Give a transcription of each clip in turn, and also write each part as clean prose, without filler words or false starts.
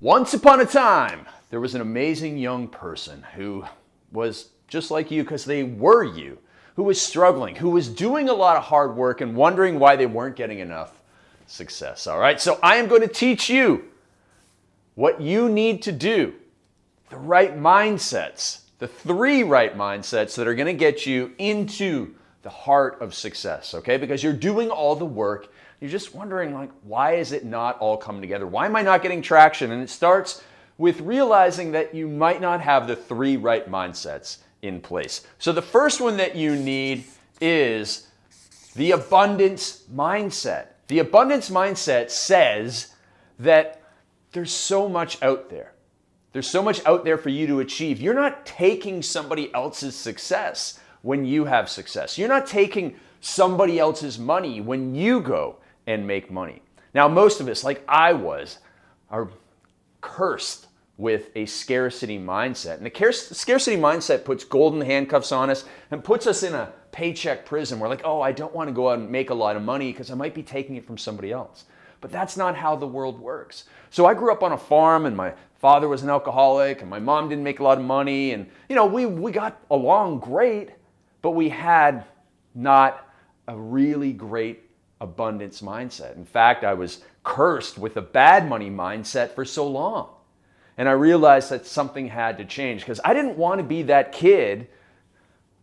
Once upon a time, there was an amazing young person who was just like you because they were you, who was struggling, who was doing a lot of hard work and wondering why they weren't getting enough success. All right, so I am going to teach you what you need to do, the right mindsets, the 3 right mindsets that are going to get you into the heart of success, okay? Because you're doing all the work. You're just wondering, like, why is it not all coming together? Why am I not getting traction? And it starts with realizing that you might not have the 3 right mindsets in place. So the first one that you need is the abundance mindset. The abundance mindset says that there's so much out there. There's so much out there for you to achieve. You're not taking somebody else's success when you have success. You're not taking somebody else's money when you go and make money. Now, most of us, like I was, are cursed with a scarcity mindset. And the scarcity mindset puts golden handcuffs on us and puts us in a paycheck prison. We're like, oh, I don't want to go out and make a lot of money because I might be taking it from somebody else. But that's not how the world works. So I grew up on a farm and my father was an alcoholic and my mom didn't make a lot of money. And, you know, we got along great, but we had not a really great abundance mindset. In fact, I was cursed with a bad money mindset for so long. And I realized that something had to change because I didn't want to be that kid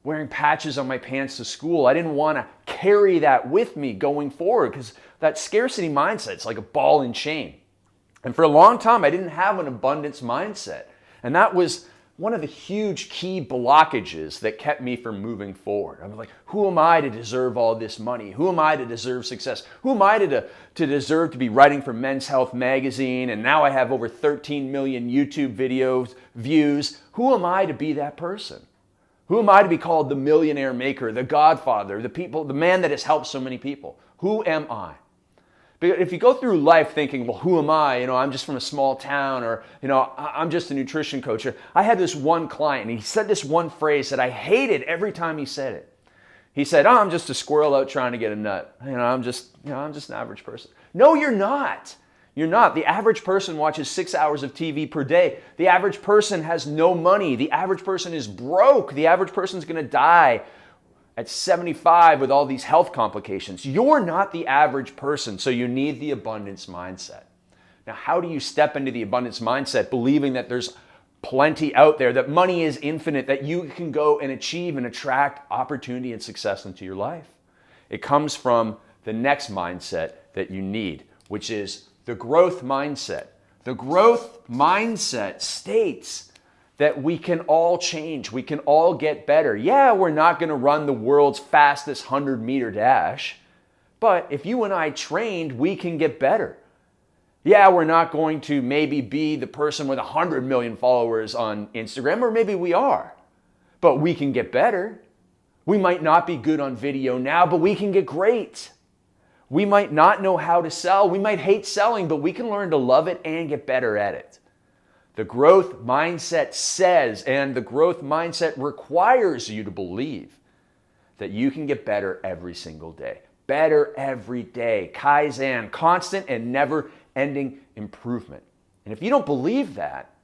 wearing patches on my pants to school. I didn't want to carry that with me going forward because that scarcity mindset is like a ball and chain. And for a long time, I didn't have an abundance mindset. And that was one of the huge key blockages that kept me from moving forward. I was like, who am I to deserve all this money? Who am I to deserve success? Who am I to deserve to be writing for Men's Health magazine? And now I have over 13 million YouTube videos views. Who am I to be that person? Who am I to be called the millionaire maker, the godfather, the man that has helped so many people? Who am I? But if you go through life thinking, well, who am I? You know, I'm just from a small town, or, you know, I'm just a nutrition coach. I had this one client, and he said this one phrase that I hated every time he said it. He said, oh, I'm just a squirrel out trying to get a nut. I'm just an average person. No, you're not. You're not. The average person watches 6 hours of TV per day. The average person has no money. The average person is broke. The average person's going to die at 75 with all these health complications. You're not the average person, so you need the abundance mindset. Now, how do you step into the abundance mindset believing that there's plenty out there, that money is infinite, that you can go and achieve and attract opportunity and success into your life? It comes from the next mindset that you need, which is the growth mindset. The growth mindset states that we can all change, we can all get better. Yeah, we're not gonna run the world's fastest 100-meter dash, but if you and I trained, we can get better. Yeah, we're not going to maybe be the person with 100 million followers on Instagram, or maybe we are, but we can get better. We might not be good on video now, but we can get great. We might not know how to sell, we might hate selling, but we can learn to love it and get better at it. The growth mindset says, and the growth mindset requires you to believe that you can get better every single day. Better every day. Kaizen, constant and never-ending improvement. And if you don't believe that,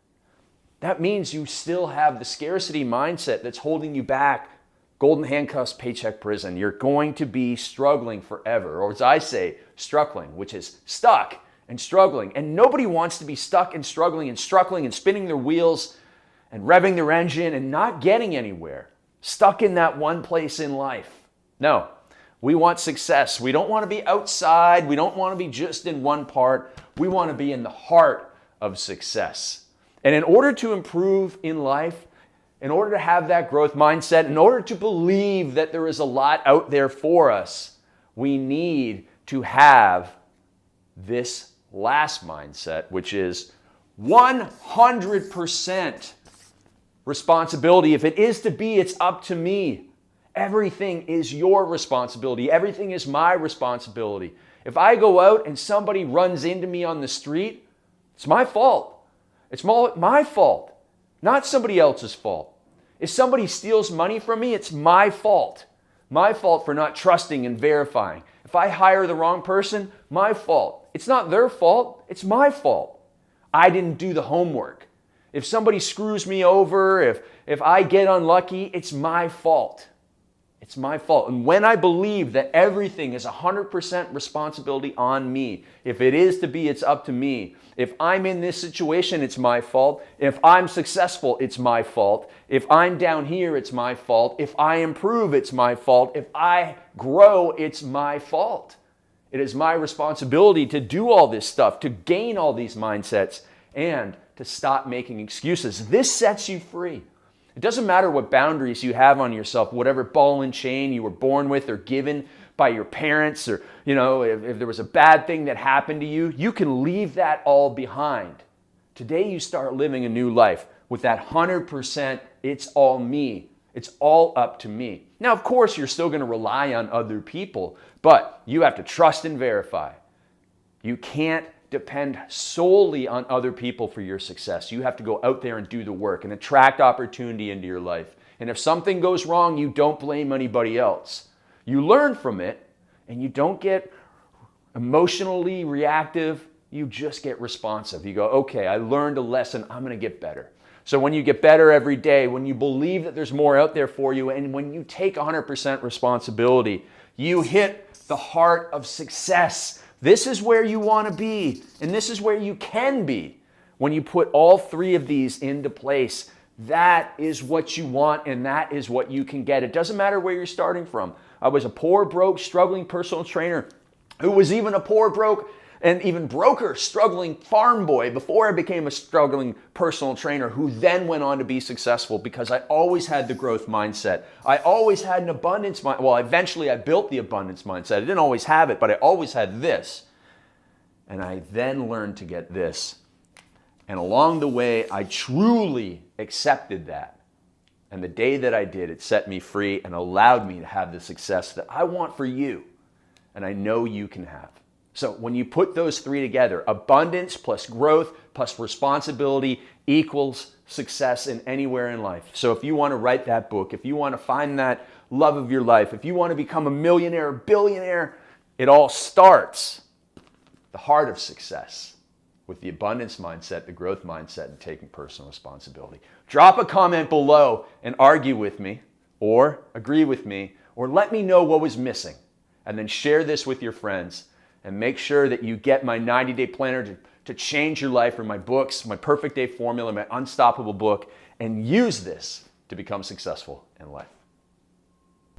that means you still have the scarcity mindset that's holding you back. Golden handcuffs, paycheck prison. You're going to be struggling forever, or as I say, struggling, which is stuck and struggling. And nobody wants to be stuck and struggling and spinning their wheels and revving their engine and not getting anywhere, stuck in that one place in life. No, we want success. We don't want to be outside. We don't want to be just in one part. We want to be in the heart of success. And in order to improve in life, in order to have that growth mindset, in order to believe that there is a lot out there for us, we need to have this last mindset, which is 100% responsibility. If it is to be, it's up to me. Everything is your responsibility. Everything is my responsibility. If I go out and somebody runs into me on the street, it's my fault. It's my fault, not somebody else's fault. If somebody steals money from me, it's my fault. My fault for not trusting and verifying. If I hire the wrong person, my fault. It's not their fault, it's my fault. I didn't do the homework. If somebody screws me over, if I get unlucky, it's my fault. It's my fault. And when I believe that everything is 100% responsibility on me, if it is to be, it's up to me. If I'm in this situation, it's my fault. If I'm successful, it's my fault. If I'm down here, it's my fault. If I improve, it's my fault. If I grow, it's my fault. It is my responsibility to do all this stuff, to gain all these mindsets, and to stop making excuses. This sets you free. It doesn't matter what boundaries you have on yourself, whatever ball and chain you were born with or given by your parents, or if there was a bad thing that happened to you, you can leave that all behind. Today you start living a new life with that 100%, it's all me. It's all up to me. Now, of course, you're still going to rely on other people, but you have to trust and verify. You can't depend solely on other people for your success. You have to go out there and do the work and attract opportunity into your life. And if something goes wrong, you don't blame anybody else. You learn from it, and you don't get emotionally reactive. You just get responsive. You go, okay, I learned a lesson. I'm going to get better. So when you get better every day, when you believe that there's more out there for you, and when you take 100% responsibility, you hit the heart of success. This is where you want to be, and this is where you can be. When you put all three of these into place, that is what you want, and that is what you can get. It doesn't matter where you're starting from. I was a poor, broke, struggling personal trainer who was even a poor, broke, and even broker, struggling farm boy before I became a struggling personal trainer who then went on to be successful because I always had the growth mindset. I always had an abundance mindset. Well, eventually I built the abundance mindset. I didn't always have it, but I always had this. And I then learned to get this. And along the way, I truly accepted that. And the day that I did, it set me free and allowed me to have the success that I want for you. And I know you can have. So when you put those three together, abundance plus growth plus responsibility equals success in anywhere in life. So if you want to write that book, if you want to find that love of your life, if you want to become a millionaire, a billionaire, it all starts the heart of success with the abundance mindset, the growth mindset, and taking personal responsibility. Drop a comment below and argue with me or agree with me or let me know what was missing. And then share this with your friends. And make sure that you get my 90-day planner to change your life, or my books, my Perfect Day Formula, my Unstoppable book, and use this to become successful in life.